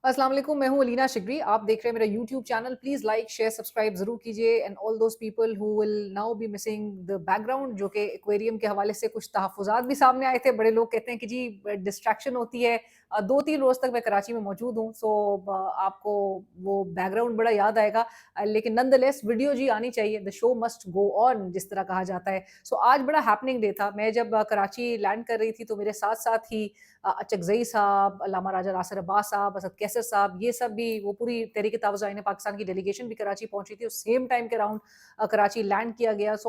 السلام علیکم، میں ہوں علینا شگری. آپ دیکھ رہے ہیں میرا YouTube channel. Please like share subscribe ضرور کیجیے. And all those people who will now be missing the background, جو کہ ایکویریم کے حوالے سے کچھ تحفظات بھی سامنے آئے تھے. بڑے لوگ کہتے ہیں کہ جی ڈسٹریکشن ہوتی ہے. 2-3 روز تک میں کراچی میں موجود ہوں، سو آپ کو وہ بیک گراؤنڈ بڑا یاد آئے گا. لیکن نن دا لیس ویڈیو جی آنی چاہیے. دا شو مسٹ گو آن، جس طرح کہا جاتا ہے. سو آج بڑا ہیپننگ ڈے تھا. میں جب کراچی لینڈ کر رہی تھی تو میرے ساتھ ساتھ ہی اچکزئی صاحب، علامہ راجہ ناصر عباس صاحب، اسد کیسر صاحب، یہ سب بھی، وہ پوری تحریک تعاون پاکستان کی ڈیلیگیشن بھی کراچی پہنچی تھی. اس سیم ٹائم کے اراؤنڈ کراچی لینڈ کیا گیا. سو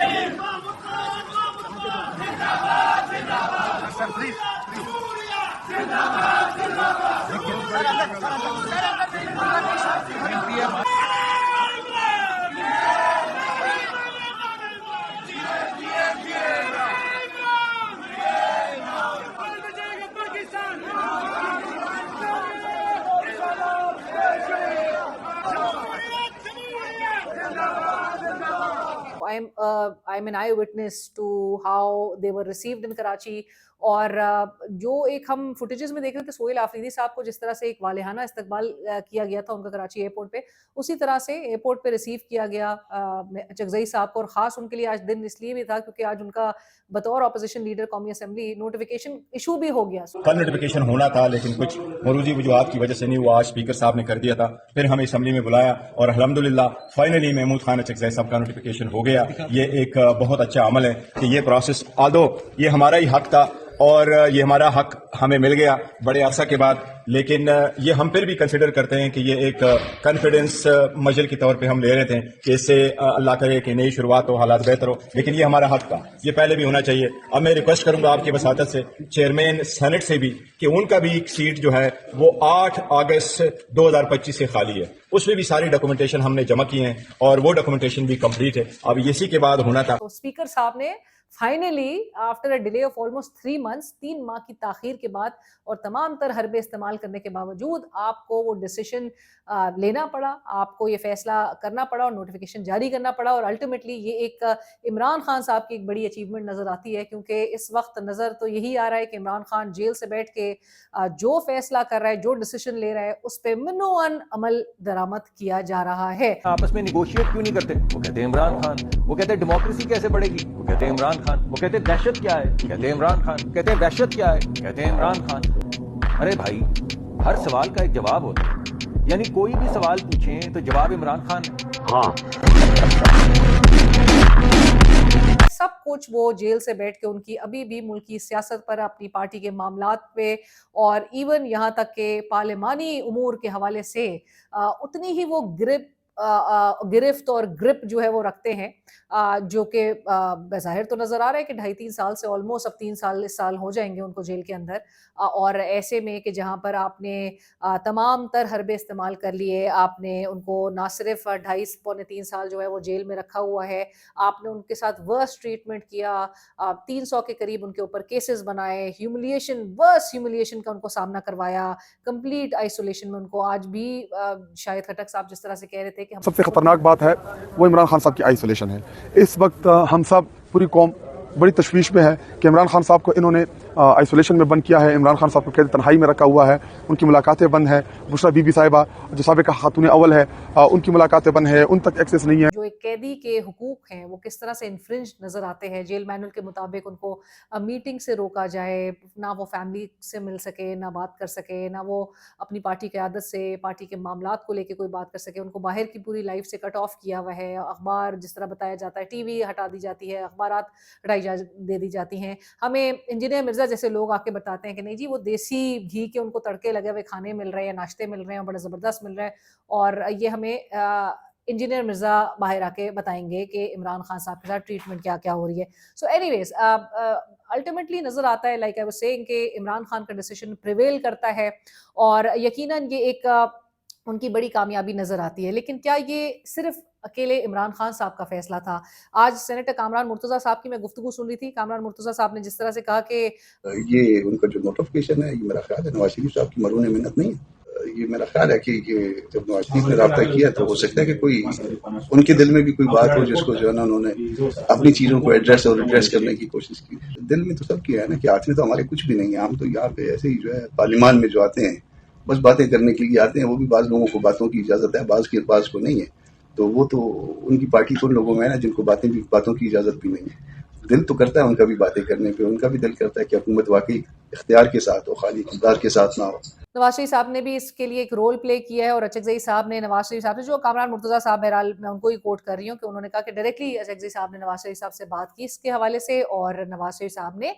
I'm an eyewitness to how they were received in Karachi. اور جو ایک ہم فوٹیجز میں دیکھ رہے تھے سہیل آفریدی صاحب کو جس طرح سے ایک والہانہ استقبال کیا گیا تھا ان کا کراچی ایئرپورٹ پہ، اسی طرح سے ایئرپورٹ پہ ریسیو کیا گیا اچکزئی صاحب کو. اور خاص ان کے لیے آج دن اس لیے بھی تھا کیونکہ آج ان کا بطور اپوزیشن لیڈر قومی اسمبلی نوٹیفیکیشن ایشو بھی ہو گیا. کل نوٹیفیکیشن ہونا تھا لیکن کچھ مروزی وجوہات کی وجہ سے نہیں ہوا. آج اسپیکر صاحب نے کر دیا تھا، پھر ہمیں اسمبلی میں بلایا اور الحمدللہ فائنلی محمود خان اچکزئی صاحب کا نوٹیفیکیشن ہو گیا. یہ ایک بہت اچھا عمل ہے کہ یہ پروسیس آدھو یہ ہمارا ہی حق تھا اور یہ ہمارا حق ہمیں مل گیا بڑے عرصہ کے بعد، لیکن یہ ہم پھر بھی کنسیڈر کرتے ہیں کہ یہ ایک کانفیڈنس مجل کے طور پہ ہم لے رہے تھے کہ اس سے اللہ کرے کہ نئی شروعات ہو، حالات بہتر ہو، لیکن یہ ہمارا حق تھا، یہ پہلے بھی ہونا چاہیے. اب میں ریکویسٹ کروں گا آپ کی وساطت سے چیئرمین سینٹ سے بھی کہ ان کا بھی ایک سیٹ جو ہے وہ 8 اگست 2025 سے خالی ہے. اس میں بھی ساری ڈاکومنٹیشن ہم نے جمع کی ہیں اور وہ ڈاکومنٹیشن بھی کمپلیٹ ہے. اب اسی کے بعد ہونا تھا. اسپیکر صاحب نے finally after a delay of almost 3 months 3 ماہ کی تاخیر کے بعد اور تمام تر حربے استعمال کرنے کے باوجود آپ کو وہ ڈیسیشن لینا پڑا، آپ کو یہ فیصلہ کرنا پڑا اور نوٹیفیکیشن جاری کرنا پڑا. اور الٹیمیٹلی یہ ایک عمران خان صاحب کی ایک بڑی اچیومنٹ نظر آتی ہے، کیونکہ اس وقت نظر تو یہی آ رہا ہے کہ عمران خان جیل سے بیٹھ کے جو فیصلہ کر رہا ہے، جو ڈیسیشن لے رہا ہے، اس پہ منوعاً عمل درآمد کیا جا رہا ہے. آپس میں نیگوشیٹ کیوں نہیں کرتے؟ وہ کہتے ہیں عمران خان. وہ کہتے ہیں ڈیموکریسی کیسے بڑھے گی؟ وہ کہتے ہیں عمران خان. وہ کہتے ہیں دہشت کیا ہے؟ کہتے ہیں عمران خان. کہتے ہیں دہشت کیا ہے؟ کہتے ہیں عمران خان. ارے بھائی، ہر سوال کا ایک جواب ہوتا ہے، یعنی کوئی بھی سوال پوچھیں تو جواب عمران خان ہے. ہاں سب کچھ وہ جیل سے بیٹھ کے ان کی ابھی بھی ملکی سیاست پر، اپنی پارٹی کے معاملات پہ اور ایون یہاں تک کہ پارلیمانی امور کے حوالے سے اتنی ہی وہ گرفت اور گرپ جو ہے وہ رکھتے ہیں، جو کہ بظاہر تو نظر آ رہا ہے کہ 2.5-3 سال سے آلموسٹ اب 3 سال اس سال ہو جائیں گے ان کو جیل کے اندر. اور ایسے میں کہ جہاں پر آپ نے تمام تر حربے استعمال کر لیے، آپ نے ان کو نہ صرف 2.5-3 سال جو ہے وہ جیل میں رکھا ہوا ہے، آپ نے ان کے ساتھ ورس ٹریٹمنٹ کیا، 300 کے قریب ان کے اوپر کیسز بنائے، ہیوملیشن، ورس ہیوملیشن کا ان کو سامنا کروایا، کمپلیٹ آئسولیشن میں ان کو. آج بھی شاہد خٹک صاحب جس طرح سے کہہ رہے تھے کہ سب سے خطرناک بات ہے وہ عمران خان صاحب کی آئسولیشن ہے. اس وقت ہم سب پوری قوم بڑی تشویش میں ہے کہ عمران خان صاحب کو انہوں نے آئسولیشن میں بند کیا ہے. عمران خان صاحب کو قید تنہائی میں رکھا ہوا ہے، ان کی ملاقاتیں بند ہیں. بشرا بی بی صاحبہ جو سابقہ خاتون اول ہے، ان کی ملاقاتیں بند ہیں، ان تک ایکسیس نہیں ہے. جو ایک قیدی کے حقوق ہیں وہ کس طرح سے انفرنج نظر آتے ہیں. جیل مینول کے مطابق ان کو میٹنگ سے روکا جائے، نہ وہ فیملی سے مل سکے، نہ بات کر سکے، نہ وہ اپنی پارٹی قیادت سے پارٹی کے معاملات کو لے کے کوئی بات کر سکے. ان کو باہر کی پوری لائف سے کٹ آف کیا ہوا ہے. اخبار جس طرح بتایا جاتا ہے، ٹی وی ہٹا دی جاتی ہے، اخبارات ہٹائی دے دی جاتی ہیں. ہمیں انجینئر مرزا جیسے لوگ آ کے بتاتے ہیں کہ نہیں جی وہ دیسی گھی کے ان کو تڑکے لگے ہوئے کھانے مل رہے ہیں، ناشتے مل رہے ہیں، بڑے زبردست مل رہے ہیں. اور یہ ہمیں انجینئر مرزا باہر آ کے بتائیں گے کہ عمران خان صاحب کے ساتھ ٹریٹمنٹ کیا کیا ہو رہی ہے. سو اینی ویز الٹیمیٹلی نظر آتا ہے لائک آئی واز سیئنگ کہ عمران خان کا ڈیسیشن پریویل کرتا ہے اور یقیناً یہ ایک ان کی بڑی کامیابی نظر آتی ہے. لیکن کیا یہ صرف اکیلے عمران خان صاحب کا فیصلہ تھا؟ آج سینیٹر کامران مرتضیٰ صاحب کی میں گفتگو سن رہی تھی. کامران مرتضیٰ صاحب نے جس طرح سے کہا کہ یہ ان کا جو نوٹیفیکیشن ہے، یہ میرا خیال ہے نواز شریف صاحب کی مرہون محنت نہیں ہے. یہ میرا خیال ہے کہ جب نواز شریف نے رابطہ کیا تو ہو سکتا ہے کہ کوئی ان کے دل میں بھی کوئی بات ہو جس کو جو ہے نا انہوں نے اپنی چیزوں کو ایڈریس کرنے کی کوشش کی. دل میں تو سب کیا ہے نا کہ ہاتھ میں تو ہمارے کچھ بھی نہیں ہے. ہم تو یہاں پہ ایسے ہی جو ہے پارلیمان میں جو آتے ہیں बस बातें करने के लिए आते हैं. वो भी बाज़ लोगों को बातों की इजाज़त है, बाज़ को नहीं है. तो वो तो उनकी पार्टी तो उन लोगों में है ना जिनको बातों की इजाज़त भी नहीं है. दिल तो करता है उनका भी बातें करने पे, उनका भी दिल करता है कि हुकूमत वाकई इख्तियार के साथ हो, खाली इक़्तिदार के साथ ना हो. नवाज शरीफ साहब ने भी इसके लिए एक रोल प्ले किया है और अचकज़ई साहब ने नवाज शरीफ साहब से, जो कामरान मुर्तज़ा साहब, बहरहाल मैं उनको ही कोट कर रही हूँ कि उन्होंने कहा कि डायरेक्टली अचकज़ई साहब ने नवाज शरीफ साहब से बात की इसके हवाले से, और नवाज शरीफ साहब ने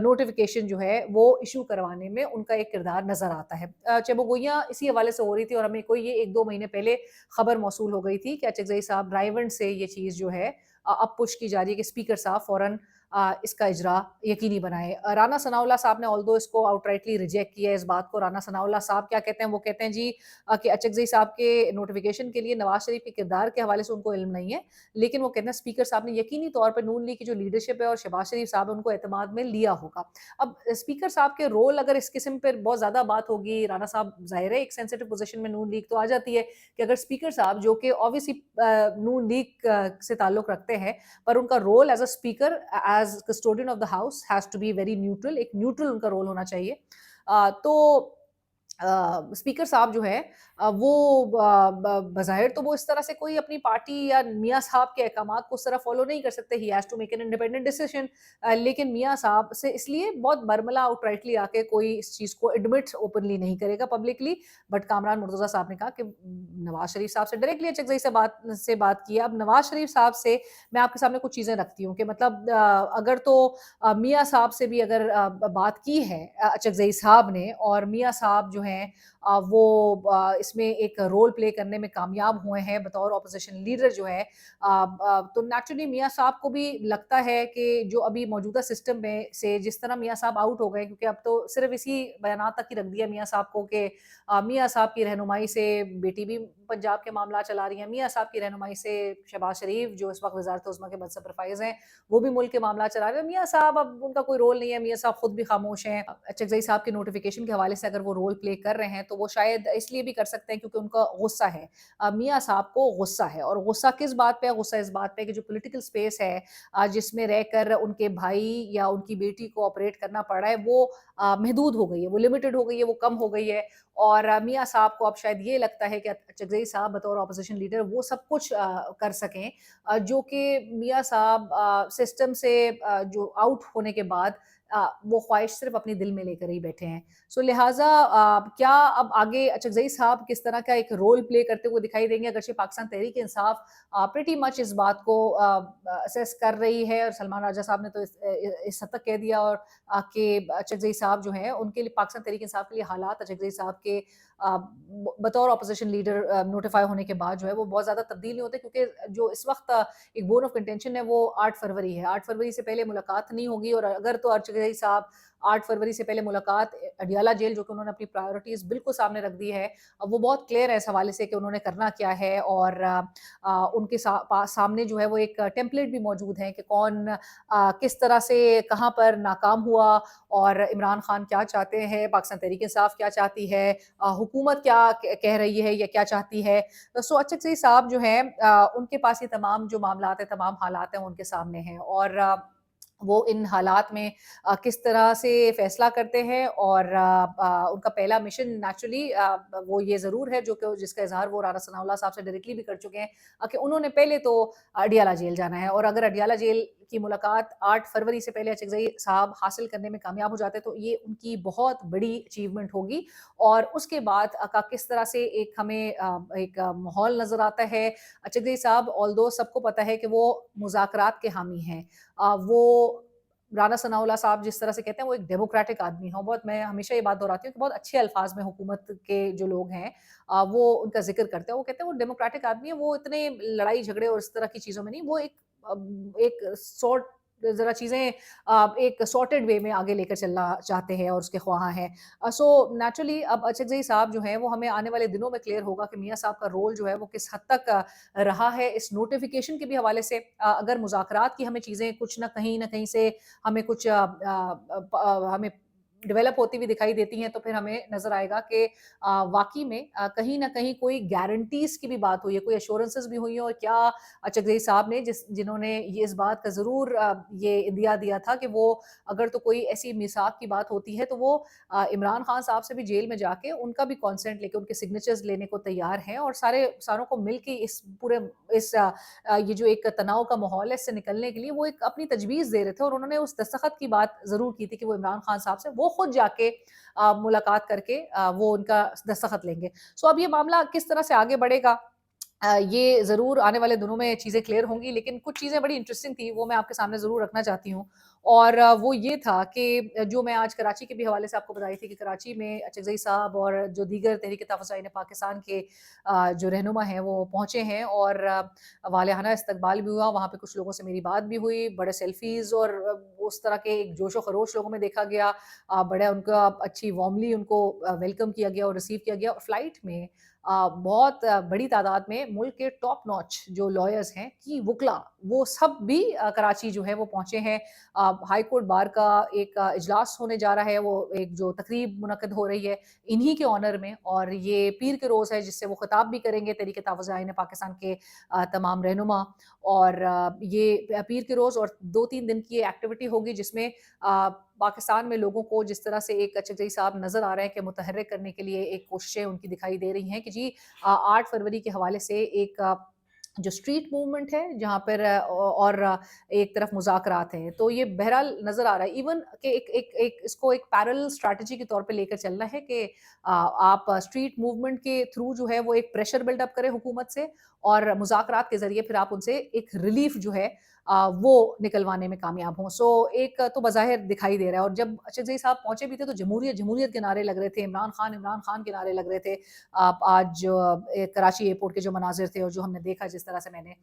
नोटिफिकेशन जो है वो इशू करवाने में उनका एक किरदार नज़र आता है. चबोगोइयाँ इसी हवाले से हो रही थी और हमें कोई ये 1-2 महीने पहले खबर मौसूल हो गई थी कि अचकज़ई साहब रायवंड से ये चीज़ जो है अब पुश की जा रही है कि स्पीकर साहब फ़ौरन इसका इजरा यकीनी बनाए. राना सनाउल्लाह साहब ने ऑल्दो इसको आउटराइटली रिजेक्ट किया है इस बात को. राना सनाउल्लाह साहब क्या कहते हैं, वो कहते हैं जी कि अचकज़ई साहब के नोटिफिकेशन के लिए नवाज शरीफ के किरदार के हवाले से उनको इल्म नहीं है, लेकिन वो कहते हैं स्पीकर साहब ने यकीनी तौर पर नून लीग की जो लीडरशिप है और शहबाज शरीफ साहब है उनको एतमाद में लिया होगा. अब स्पीकर साहब के रोल अगर इस किस्म पर बहुत ज़्यादा बात होगी, राना साहब ज़ाहिर है एक सेंसिटिव पोजीशन में नून लीग तो आ जाती है कि अगर स्पीकर साहब जो कि ऑब्वियसली नून लीग से ताल्लुक़ रखते हैं, पर उनका role as a speaker, as custodian of the house, has to be very neutral, एक न्यूट्रल उनका रोल होना चाहिए. तो स्पीकर साहब जो है वो बज़ाहिर तो वो इस तरह से कोई अपनी पार्टी या मियाँ साहब के अहकामात को उस तरह फॉलो नहीं कर सकते. He has to make an independent decision. लेकिन मियाँ साहब से इसलिए बहुत बरमला आउटराइटली आके कोई इस चीज़ को एडमिट ओपनली नहीं करेगा पब्लिकली. बट कामरान मुर्तज़ा साहब ने कहा कि नवाज शरीफ साहब से डायरेक्टली अचकज़ई से बात की. अब नवाज शरीफ साहब से मैं आपके सामने कुछ चीज़ें रखती हूँ कि मतलब अगर तो मियाँ साहब से भी अगर बात की है अचकज़ई साहब ने, और मियाँ साहब जो हैं वो इसमें एक रोल प्ले करने में कामयाब हुए हैं बतौर ऑपोजिशन लीडर जो है, तो नेचुरली मियाँ साहब को भी लगता है कि जो अभी मौजूदा सिस्टम में से जिस तरह मियाँ साहब आउट हो गए, क्योंकि अब तो सिर्फ इसी बयानात तक ही रख दिया मियाँ साहब को कि मियाँ साहब की रहनुमाई से बेटी भी पंजाब के मामला चला रही हैं, मियाँ साहब की रहनुमाई से शहबाज शरीफ जो इस वक्त वज़ारत उज़्मा के मनसब हैं वो भी मुल्क के मामला चला रहे हैं. मियाँ साहब अब उनका कोई रोल नहीं है, मियाँ साहब खुद भी खामोश हैं. अचकज़ई साहब के नोटिफिकेशन के हवाले से अगर वो रोल प्ले कर रहे हैं तो वो शायद इसलिए भी कर सकते हैं क्योंकि उनका गुस्सा है. मियाँ साहब को गुस्सा है, और गुस्सा किस बात पे है? गुस्सा इस बात पे कि जो पॉलिटिकल स्पेस है जिसमें रहकर उनके भाई या उनकी बेटी को ऑपरेट करना पड़ रहा है, वो महदूद हो गई है, वो लिमिटेड हो गई है, वो कम हो गई है. और मियाँ साहब को अब शायद ये लगता है कि अचकज़ई साहब बतौर ऑपोजिशन लीडर वो सब कुछ कर सकें जो कि मियाँ साहब सिस्टम से जो आउट होने के बाद वो ख्वाहिश सिर्फ अपनी दिल में लेकर ही बैठे हैं. सो लिहाजा क्या अब आगे अचकज़ई साहब किस तरह का एक रोल प्ले करते हुए दिखाई देंगे? अगरचे पाकिस्तान तहरीक इंसाफ प्रीटी मच इस बात को असेस कर रही है, और सलमान राजा साहब ने तो इस हद तक कह दिया और कि अचकज़ई साहब जो हैं उनके लिए पाकिस्तान तहरीक इंसाफ के लिए हालात अचकज़ई साहब के बतौर ऑपोजिशन लीडर नोटिफाई होने के बाद जो है वो बहुत ज़्यादा तब्दील नहीं होते, क्योंकि जो इस वक्त एक बोन ऑफ कंटेंशन है वो 8 फरवरी है. 8 फरवरी से पहले मुलाकात नहीं होगी, और अगर तो अचकज़ई साहब 8 फरवरी से पहले मुलाकात अडियाला जेल, जो कि उन्होंने अपनी प्रायोरिटीज़ बिल्कुल सामने रख दी है, अब वो बहुत क्लियर है इस हवाले से कि उन्होंने करना क्या है, और उनके सामने जो है वो एक टेम्पलेट भी मौजूद है कि कौन किस तरह से कहाँ पर नाकाम हुआ, और इमरान खान क्या चाहते हैं, पाकिस्तान तहरीक इंसाफ क्या चाहती है, हुकूमत क्या कह रही है या क्या चाहती है. सो अचकज़ई साहब जो है उनके पास ये तमाम जो मामलात हैं, तमाम हालात हैं, उनके सामने हैं, और वो इन हालात में किस तरह से फ़ैसला करते हैं. और उनका पहला मिशन नेचुरली वो ये ज़रूर है जो कि जिसका इज़हार वो राना सनाउल्लाह साहब से डायरेक्टली भी कर चुके हैं कि उन्होंने पहले तो अडियाला जेल जाना है, और अगर अडियाला जेल की मुलाकात 8 फरवरी से पहले अचकज़ई साहब हासिल करने में कामयाब हो जाते तो ये उनकी बहुत बड़ी अचीवमेंट होगी. और उसके बाद का किस तरह से एक हमें एक माहौल नज़र आता है. अचकज़ई साहब ऑल्दो सबको पता है कि वो मुज़ाकरात के हामी हैं, वो राना सनाउल्लाह साहब जिस तरह से कहते हैं वो एक डेमोक्रेटिक आदमी हैं. बहुत, मैं हमेशा ये बात दोहराती हूँ कि बहुत अच्छे अल्फाज में हुकूमत के जो लोग हैं वो उनका जिक्र करते हैं. वो कहते हैं वो डेमोक्रेटिक आदमी है, वो इतने लड़ाई झगड़े और इस तरह की चीज़ों में नहीं, वो एक सॉर्ट ज़रा चीज़ें एक सॉर्टेड वे में आगे लेकर चलना चाहते हैं और उसके ख्वाहां हैं. सो नेचुरली अब अचकज़ई साहब जो हैं वो हमें आने वाले दिनों में क्लियर होगा कि मियाँ साहब का रोल जो है वो किस हद तक रहा है इस नोटिफिकेशन के भी हवाले से. अगर मुज़ाकरात की हमें चीज़ें कुछ ना कहीं से हमें कुछ हमें डेवलप होती हुई दिखाई देती हैं, तो फिर हमें नज़र आएगा कि वाक़ई में कहीं न कहीं कोई गारंटीज़ की भी बात हुई है, कोई एश्योरेंसेस भी हुई हैं, और क्या चकज़ई साहब ने जिन्होंने ये इस बात का ज़रूर ये इंदिया दिया था कि वो अगर तो कोई ऐसी मिसाक की बात होती है तो वो इमरान खान साहब से भी जेल में जाके उनका भी कंसेंट लेके उनके सिग्नेचर्स लेने को तैयार हैं, और सारों को मिलके इस पूरे इस ये जो एक तनाव का माहौल है इससे निकलने के लिए वो एक अपनी तजवीज़ दे रहे थे, और उन्होंने उस दस्तखत की बात ज़रूर की थी कि वो इमरान खान साहब से वो खुद जाके मुलाकात करके वो उनका दस्तखत लेंगे। सो अब ये मामला किस तरह से आगे बढ़ेगा, ये ज़रूर आने वाले दिनों में चीज़ें क्लियर होंगी, लेकिन कुछ चीज़ें बड़ी इंटरेस्टिंग थी, वो मैं आपके सामने ज़रूर रखना चाहती हूँ। और वो ये था कि जो मैं आज कराची के भी हवाले से आपको बताई थी कि कराची में चकज़ई साहब और जो दीगर तहरीक-ए-तहफ़्फ़ुज़-ए-आइन पाकिस्तान के जो रहनुमा हैं वो पहुँचे हैं, और वालियाना इस्तकबाल भी हुआ, वहाँ पे कुछ लोगों से मेरी बात भी हुई, बड़े सेल्फ़ीज़ और उस तरह के एक जोश-ओ-ख़रोश लोगों में देखा गया। बड़ा उनका अच्छी वार्मली उनको वेलकम किया गया और रिसीव किया गया, और फ्लाइट में बहुत बड़ी तादाद में मुल्क के टॉप नॉच जो लॉयर्स हैं की वुकला, वो सब भी कराची जो है वो पहुँचे हैं। हाई कोर्ट बार का एक इजलास होने जा रहा है, वो एक जो तकरीब मुनक्किद हो रही है इन्हीं के ऑनर में, और ये पीर के रोज़ है जिससे वो खिताब भी करेंगे तहरीक-ए-तहफ़्फ़ुज़-ए-आइन पाकिस्तान के तमाम रहनुमा। और ये पीर के रोज़ और 2-3 दिन की ये एक्टिविटी होगी जिसमें पाकिस्तान में लोगों को जिस तरह से एक चकज़ई साहब नज़र आ रहे हैं कि मुतहर्रिक करने के लिए एक कोशिशें उनकी दिखाई दे रही हैं कि जी 8 फरवरी के हवाले से एक जो स्ट्रीट मूवमेंट है जहाँ पर और एक तरफ मुज़ाकरात हैं, तो ये बहरहाल नज़र आ रहा है इवन कि एक इसको एक पैरेलल स्ट्रैटेजी के तौर पे लेकर चलना है कि आप स्ट्रीट मूवमेंट के थ्रू जो है वो एक प्रेशर बिल्डअप करें हुकूमत से, और मुज़ाकरात के ज़रिए फिर आप उनसे एक रिलीफ जो है वो निकलवाने में कामयाब हों। सो एक तो बज़ाहिर दिखाई दे रहा है, और जब चकज़ई साहब पहुँचे भी थे तो जमहूरियत जमहूरियत के नारे लग रहे थे, इमरान खान के नारे लग रहे थे। आज कराची एयरपोर्ट के जो मनाज़िर थे और जो हमने देखा जिस तरह से मैंने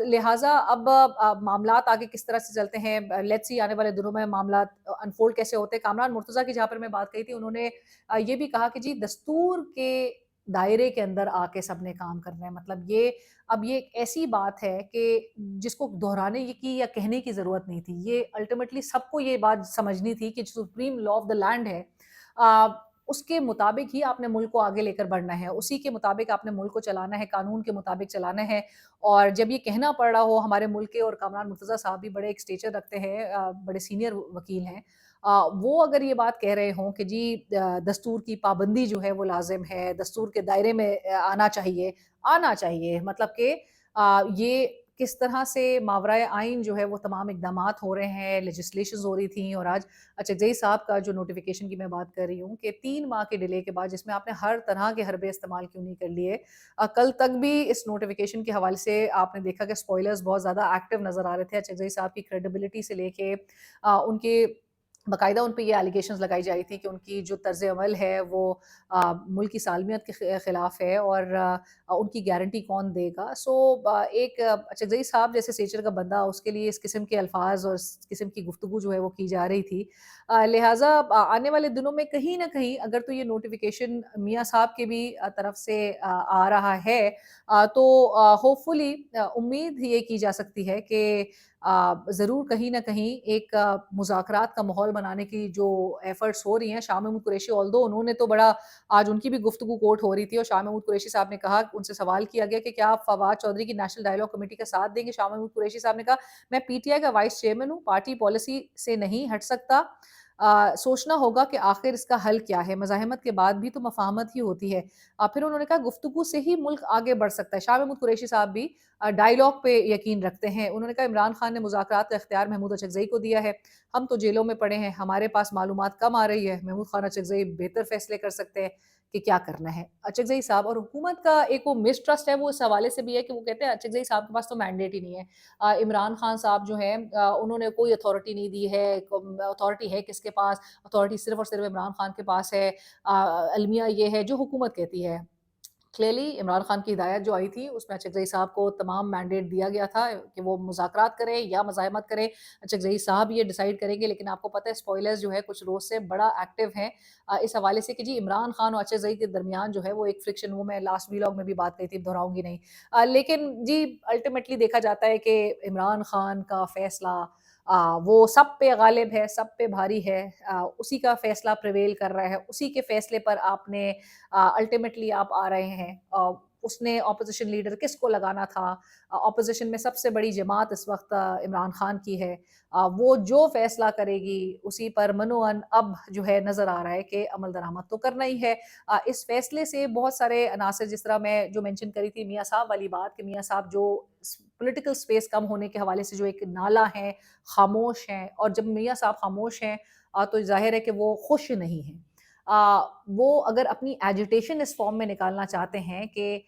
लिहाज़ा अब मामलात आगे किस तरह से चलते हैं, लेट्स सी आने वाले दिनों में मामलात अनफ़ोल्ड कैसे होते हैं। कामरान मुर्तज़ा की जहाँ पर मैं बात कही थी, उन्होंने ये भी कहा कि जी दस्तूर के दायरे के अंदर आके सबने काम करना है। मतलब ये अब ये एक ऐसी बात है कि जिसको दोहराने की या कहने की ज़रूरत नहीं थी। ये अल्टीमेटली सबको ये बात समझनी थी कि जो supreme law of the land है, उसके मुताबिक ही आपने मुल्क को आगे लेकर बढ़ना है, उसी के मुताबिक आपने मुल्क को चलाना है, कानून के मुताबिक चलाना है। और जब ये कहना पड़ रहा हो हमारे मुल्क के, और कामरान मुर्तज़ा साहब भी बड़े एक स्टेचर रखते हैं, बड़े सीनियर वकील हैं, वो अगर ये बात कह रहे हों कि जी दस्तूर की पाबंदी जो है वो लाज़िम है, दस्तूर के दायरे में आना चाहिए, मतलब कि ये किस तरह से मावराए आइन जो है वो तमाम इक़दामात हो रहे हैं, लेजिस्लेशंस हो रही थी, और आज चकज़ई साहब का जो नोटिफ़िकेशन की मैं बात कर रही हूँ कि 3 माह के डिले के बाद जिसमें आपने हर तरह के हरबे इस्तेमाल क्यों नहीं कर लिए। कल तक भी इस नोटिफ़िकेशन के हवाले से आपने देखा कि स्पॉयलर्स बहुत ज़्यादा एक्टिव नज़र आ रहे थे। चकज़ई साहब की क्रेडिबिलिटी से लेके उनके बाकायदा उन पे ये एलिगेशंस लगाई जा रही थी कि उनकी जो तर्ज़ अमल है वो मुल्क की सालमियत के खिलाफ है, और उनकी गारंटी कौन देगा। सो एक चकज़ई साहब जैसे सेचर का बंदा, उसके लिए इस किस्म के अल्फाज और इस किस्म की गुफ्तगू जो है वो की जा रही थी। लिहाजा आने वाले दिनों में कहीं ना कहीं अगर तो ये नोटिफिकेशन मियाँ साहब के भी तरफ से आ रहा है, तो होपफुली उम्मीद ये की जा सकती है कि ज़रूर कहीं न कहीं एक मुज़ाकरात का माहौल बनाने की जो एफ़र्ट्स हो रही हैं। शाह महमूद कुरैशी ऑल्दो उन्होंने तो बड़ा, आज उनकी भी गुफ्तगू कोर्ट हो रही थी, और शाह महमूद कुरैशी साहब ने कहा, उनसे सवाल किया गया कि क्या आप फवाद चौधरी की नेशनल डायलॉग कमेटी का साथ देंगे? शाह महमूद कुरैशी साहब ने कहा, मैं पीटीआई का वाइस चेयरमैन हूँ, पार्टी पॉलिसी से नहीं हट सकता। सोचना होगा कि आखिर इसका हल क्या है? मज़ाहमत के बाद भी तो मफ़ाहमत ही होती है। फिर उन्होंने कहा गुफ्तगू से ही मुल्क आगे बढ़ सकता है। शाह महमूद कुरैशी साहब भी डायलॉग पे यकीन रखते हैं। उन्होंने कहा इमरान खान ने मुज़ाकरात का इख्तियार महमूद अचकज़ई को दिया है। हम तो जेलों में पड़े हैं, हमारे पास मालूमात कम आ रही है। महमूद खान अचकज़ई बेहतर फ़ैसले कर सकते हैं कि क्या करना है। अचकज़ई साहब और हुकूमत का एक वो मिसट्रस्ट है, वो इस हवाले से भी है कि वो कहते हैं अचकज़ई साहब के पास तो मैंडेट ही नहीं है। इमरान खान साहब जो हैं उन्होंने कोई अथॉरिटी नहीं दी है, अथॉरिटी है किसके पास? अथॉरिटी सिर्फ़ और सिर्फ़ इमरान खान के पास है। अलमिया ये है जो हुकूमत कहती है। क्लियरली इमरान खान की हिदायत जो आई थी उसमें चकज़ई साहब को तमाम मैंडेट दिया गया था कि वो मुज़ाकरात करें या मज़ाहमत करें, चकज़ई साहब ये डिसाइड करेंगे। लेकिन आपको पता है स्पॉयलर्स जो है कुछ रोज़ से बड़ा एक्टिव हैं इस हवाले से कि जी इमरान खान और चकज़ई के दरमियान जो है वो एक फ्रिक्शन, वो मैं लास्ट व्लॉग में भी बात कही थी, दोहराऊंगी नहीं। लेकिन जी अल्टीमेटली देखा जाता है कि इमरान खान का फ़ैसला وہ سب پہ غالب ہے, سب پہ بھاری ہے, اسی کا فیصلہ پریویل کر رہا ہے, اسی کے فیصلے پر آپ نے الٹیمیٹلی آپ آ رہے ہیں. اس نے اپوزیشن لیڈر کس کو لگانا تھا, اپوزیشن میں سب سے بڑی جماعت اس وقت عمران خان کی ہے, وہ جو فیصلہ کرے گی اسی پر منوعن اب جو ہے نظر آ رہا ہے کہ عمل درآمد تو کرنا ہی ہے. اس فیصلے سے بہت سارے عناصر, جس طرح میں جو مینشن کری تھی میاں صاحب والی بات, کہ میاں صاحب جو پولیٹیکل سپیس کم ہونے کے حوالے سے جو ایک نالا ہے, خاموش ہیں, اور جب میاں صاحب خاموش ہیں تو ظاہر ہے کہ وہ خوش نہیں ہیں. وہ اگر اپنی ایجیٹیشن اس فارم میں نکالنا چاہتے ہیں کہ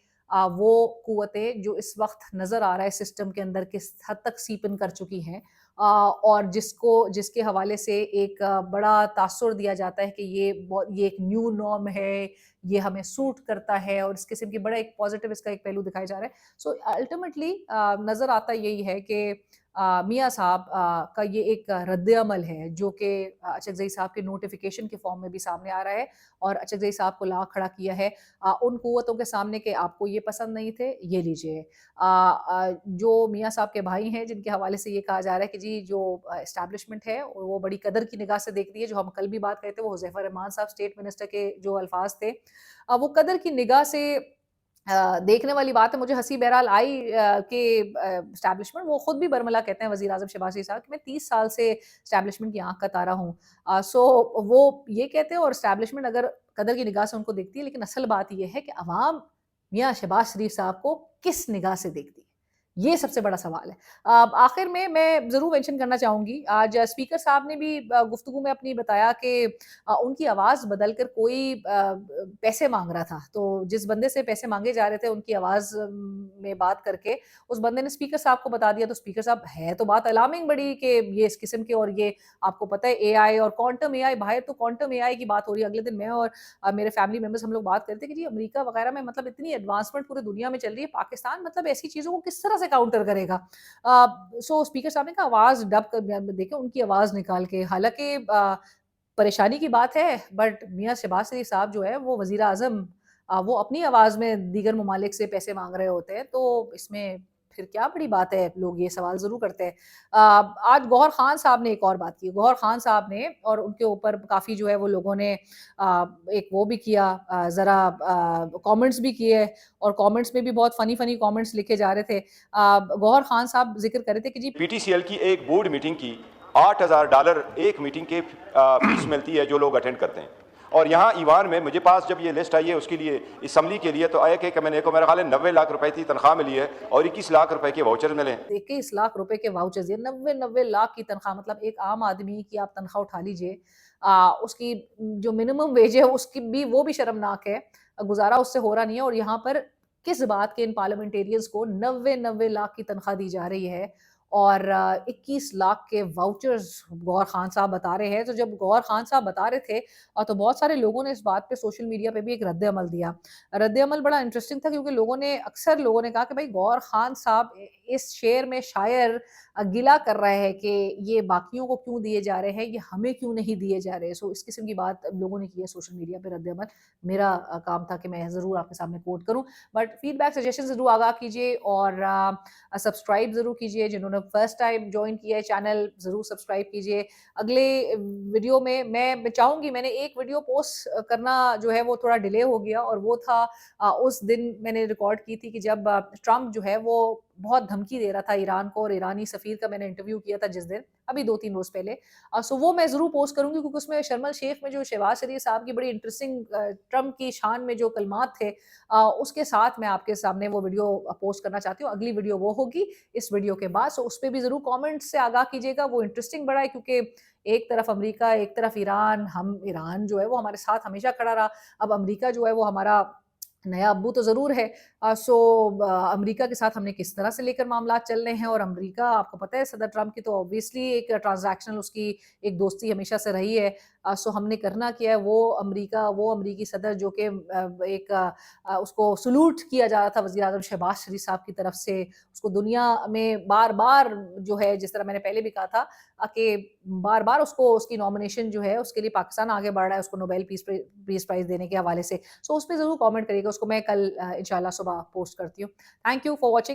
وہ قوتیں جو اس وقت نظر آ رہا ہے سسٹم کے اندر کس حد تک سیپن کر چکی ہیں, اور جس کے حوالے سے ایک بڑا تاثر دیا جاتا ہے کہ یہ ایک نیو نارم ہے, یہ ہمیں سوٹ کرتا ہے, اور اس قسم کی بڑا ایک پازیٹیو اس کا ایک پہلو دکھایا جا رہا ہے. سو الٹیمیٹلی نظر آتا یہی ہے کہ میاں صاحب کا یہ ایک رد عمل ہے جو کہ اچکزئی صاحب کے نوٹیفیکیشن کے فارم میں بھی سامنے آ رہا ہے, اور اچکزئی صاحب کو لا کھڑا کیا ہے ان قوتوں کے سامنے کہ آپ کو یہ پسند نہیں تھے, یہ لیجئے. جو میاں صاحب کے بھائی ہیں جن کے حوالے سے یہ کہا جا رہا ہے کہ جی جو اسٹیبلشمنٹ ہے وہ بڑی قدر کی نگاہ سے دیکھتی ہے, جو ہم کل بھی بات کرتے وہ حذیفہ رحمان صاحب اسٹیٹ منسٹر کے جو الفاظ تھے, وہ قدر کی نگاہ سے دیکھنے والی بات ہے. مجھے ہنسی بہرحال آئی کہ اسٹیبلشمنٹ, وہ خود بھی برملا کہتے ہیں وزیر اعظم شہباز شریف صاحب کہ میں 30 سال سے اسٹیبلشمنٹ کی آنکھ کا تارا ہوں. سو وہ یہ کہتے ہیں, اور اسٹیبلشمنٹ اگر قدر کی نگاہ سے ان کو دیکھتی ہے, لیکن اصل بات یہ ہے کہ عوام میاں شہباز شریف صاحب کو کس نگاہ سے دیکھتی ہے, یہ سب سے بڑا سوال ہے. آخر میں ضرور مینشن کرنا چاہوں گی, آج اسپیکر صاحب نے بھی گفتگو میں اپنی بتایا کہ ان کی آواز بدل کر کوئی پیسے مانگ رہا تھا, تو جس بندے سے پیسے مانگے جا رہے تھے ان کی آواز میں بات کر کے اس بندے نے اسپیکر صاحب کو بتا دیا. تو اسپیکر صاحب ہے تو بات الارمنگ بڑی کہ یہ اس قسم کے, اور یہ آپ کو پتہ ہے اے آئی اور کوانٹم اے آئی, باہر تو کوانٹم اے آئی کی بات ہو رہی ہے. اگلے دن میں اور میرے فیملی ممبرس ہم لوگ بات کرتے کہ جی امریکہ وغیرہ میں مطلب اتنی ایڈوانسمنٹ پورے دنیا میں چل رہی ہے, پاکستان مطلب ایسی چیزوں کو کس طرح سے کاؤنٹر کرے گا. سو اسپیکر صاحب نے کہا آواز ڈب کر دیکھیں, ان کی آواز نکال کے, حالانکہ پریشانی کی بات ہے, بٹ میاں شہباز شریف صاحب جو ہے وہ وزیر اعظم, وہ اپنی آواز میں دیگر ممالک سے پیسے مانگ رہے ہوتے ہیں, تو اس میں پھر کیا بڑی بات ہے. لوگ یہ سوال ضرور کرتے ہیں. آج گوہر خان صاحب نے ایک اور بات کی, گوہر خان صاحب نے, اور ان کے اوپر کافی جو ہے وہ لوگوں نے ایک وہ بھی کیا, ذرا کامنٹس بھی کیے, اور کامنٹس میں بھی بہت فنی کامنٹس لکھے جا رہے تھے. گوہر خان صاحب ذکر کر رہے تھے کہ جی پی ٹی سی ایل کی ایک بورڈ میٹنگ کی $8,000 ایک میٹنگ کے فیس ملتی ہے جو لوگ اٹینڈ کرتے ہیں, اور یہاں ایوان میں مجھے پاس جب یہ لسٹ آئی ہے اس کے لیے اسمبلی کے لیے, تو آیا کہ میں نے کو میرا خیال ہے 90 لاکھ روپے کی تنخواہ ملی ہے اور 21 لاکھ روپے کے واؤچر ملے ہیں. 21 لاکھ روپے کے واؤچرز, یہ 90 لاکھ کی تنخواہ, مطلب ایک عام آدمی کی آپ تنخواہ اٹھا لیجئے, اس کی جو منیمم ویج ہے اس کی بھی, وہ بھی شرمناک ہے, گزارا اس سے ہو رہا نہیں ہے. اور یہاں پر کس بات کے ان پارلیمنٹیرینز کو 90 لاکھ کی تنخواہ دی جا رہی ہے, اور 21 لاکھ کے واؤچرز گوہر خان صاحب بتا رہے ہیں. تو جب گوہر خان صاحب بتا رہے تھے تو بہت سارے لوگوں نے اس بات پہ سوشل میڈیا پہ بھی ایک رد عمل دیا. رد عمل بڑا انٹرسٹنگ تھا, کیونکہ اکثر لوگوں نے کہا کہ بھائی گوہر خان صاحب اس شعر میں شاعر گلا کر رہے ہیں کہ یہ باقیوں کو کیوں دیے جا رہے ہیں, یہ ہمیں کیوں نہیں دیے جا رہے. سو اس قسم کی بات لوگوں نے کی ہے سوشل میڈیا پہ رد عمل. میرا کام تھا کہ میں ضرور آپ کے سامنے کوٹ کروں, بٹ فیڈ بیک سجیشن ضرور آگاہ کیجیے, اور سبسکرائب ضرور کیجیے. جنہوں نے فرسٹ ٹائم جوائن کیا ہے چینل, ضرور سبسکرائب کیجیے. اگلے ویڈیو میں چاہوں گی, میں نے ایک ویڈیو پوسٹ کرنا جو ہے وہ تھوڑا ڈیلے ہو گیا, اور وہ تھا اس دن میں نے ریکارڈ کی تھی کہ جب ٹرمپ جو ہے وہ بہت دھمکی دے رہا تھا ایران کو, اور ایرانی سفیر کا میں نے انٹرویو کیا تھا جس دن, ابھی 2-3 روز پہلے. سو وہ میں ضرور پوسٹ کروں گی, کیونکہ اس میں شرم الشیخ میں جو شہباز شریف صاحب کی بڑی انٹرسٹنگ ٹرمپ کی شان میں جو کلمات تھے, اس کے ساتھ میں آپ کے سامنے وہ ویڈیو پوسٹ کرنا چاہتی ہوں. اگلی ویڈیو وہ ہوگی اس ویڈیو کے بعد, سو اس پہ بھی ضرور کامنٹ سے آگاہ کیجیے گا. وہ انٹرسٹنگ بڑا ہے, کیونکہ ایک طرف امریکہ, ایک طرف ایران. ایران جو ہے وہ ہمارے ساتھ ہمیشہ کھڑا رہا, اب امریکہ جو ہے وہ ہمارا نیا ابو تو ضرور ہے. سو امریکہ کے ساتھ ہم نے کس طرح سے لے کر معاملات چل رہے ہیں, اور امریکہ آپ کو پتہ ہے صدر ٹرمپ کی تو اوبویسلی ایک ٹرانزیکشنل اس کی ایک دوستی ہمیشہ سے رہی ہے. سو ہم نے کرنا کیا ہے, وہ امریکی صدر جو کہ ایک اس کو سلوٹ کیا جا رہا تھا وزیر اعظم شہباز شریف صاحب کی طرف سے, اس کو دنیا میں بار بار جو ہے, جس طرح میں نے پہلے بھی کہا تھا کہ بار بار اس کی نامنیشن جو ہے اس کے لیے پاکستان آگے بڑھ رہا ہے, اس کو نوبیل پیس پرائز دینے کے حوالے سے. سو اس پہ ضرور کامنٹ کریے گا, اس کو میں کل انشاءاللہ صبح پوسٹ کرتی ہوں. Thank you for watching.